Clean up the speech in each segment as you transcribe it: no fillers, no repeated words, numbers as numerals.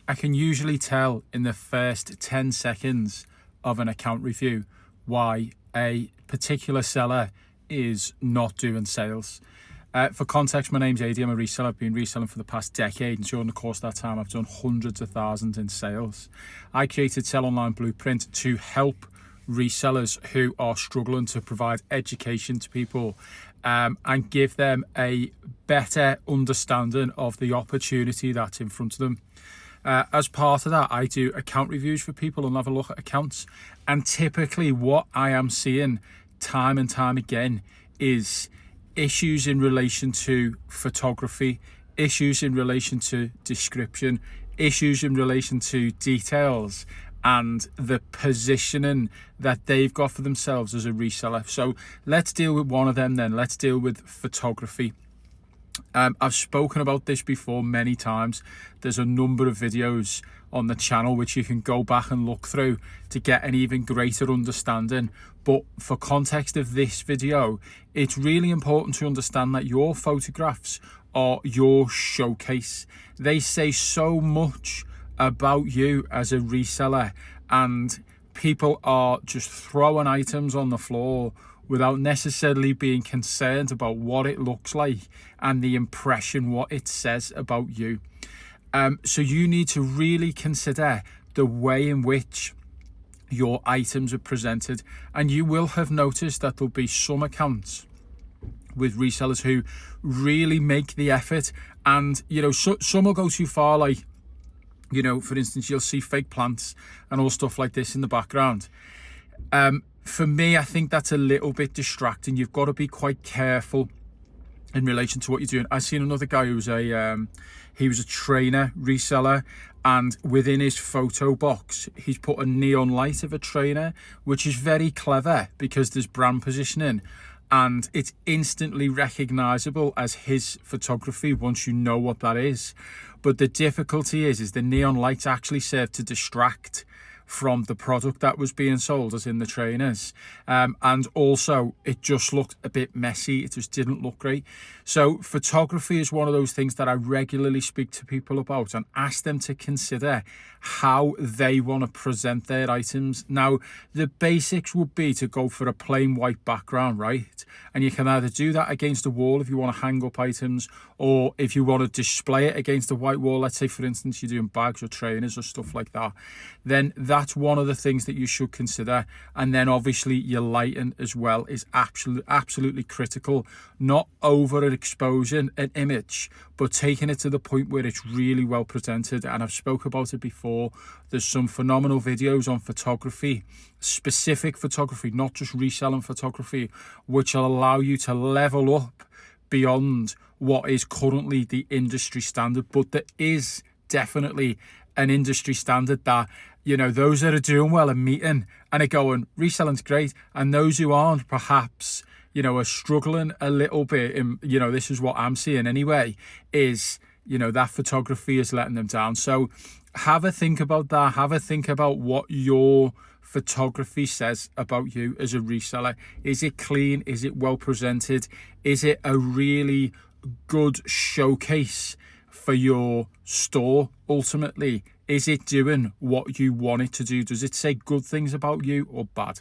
I can usually tell in the first 10 seconds of an account review why a particular seller is not doing sales. For context, my name's AD, I'm a reseller. I've been reselling for the past decade, and during the course of that time, I've done hundreds of thousands in sales. I created Sell Online Blueprint to help resellers who are struggling to provide education to people and give them a better understanding of the opportunity that's in front of them. As part of that, I do account reviews for people and have a look at accounts. And typically what I am seeing time and time again is issues in relation to photography, issues in relation to description, issues in relation to details, and the positioning that they've got for themselves as a reseller. So let's deal with one of them then. Let's deal with photography. I've spoken about this before many times. There's a number of videos on the channel which you can go back and look through to get an even greater understanding. But for context of this video, it's really important to understand that your photographs are your showcase. They say so much about you as a reseller, and people are just throwing items on the floor without necessarily being concerned about what it looks like and the impression, what it says about you. So you need to really consider the way in which your items are presented. And you will have noticed that there'll be some accounts with resellers who really make the effort, and some will go too far, like, for instance, you'll see fake plants and all stuff like this in the background. For me, I think that's a little bit distracting. You've got to be quite careful in relation to what you're doing. I've seen another guy who's he was a trainer reseller, and within his photo box, he's put a neon light of a trainer, which is very clever because there's brand positioning and it's instantly recognizable as his photography once you know what that is. But the difficulty is the neon lights actually serve to distract from the product that was being sold, as in the trainers, and also it just looked a bit messy. It just didn't look great. So photography is one of those things that I regularly speak to people about and ask them to consider how they want to present their items. Now, the basics would be to go for a plain white background, right? And you can either do that against a wall if you want to hang up items, or if you want to display it against a white wall. Let's say, for instance, you're doing bags or trainers or stuff like that, then that's one of the things that you should consider. And then obviously your lighting as well is absolutely critical. Not overexposing an image, but taking it to the point where it's really well presented. And I've spoke about it before. There's some phenomenal videos on photography, specific photography, not just reselling photography, which will allow you to level up beyond what is currently the industry standard. But there is definitely an industry standard that, those that are doing well are meeting and are going, reselling's great. And those who aren't, perhaps, are struggling a little bit. And, this is what I'm seeing anyway, is, that photography is letting them down. So have a think about that. Have a think about what your photography says about you as a reseller. Is it clean? Is it well presented? Is it a really good showcase for your store ultimately? Is it doing what you want it to do? Does it say good things about you or bad?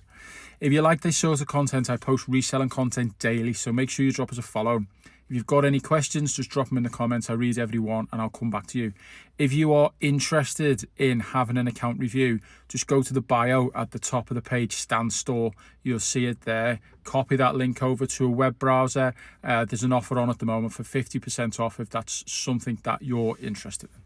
If you like this sort of content, I post reselling content daily, so make sure you drop us a follow. If you've got any questions, just drop them in the comments. I read every one and I'll come back to you. If you are interested in having an account review, just go to the bio at the top of the page, Stan Store. You'll see it there. Copy that link over to a web browser. There's an offer on at the moment for 50% off if that's something that you're interested in.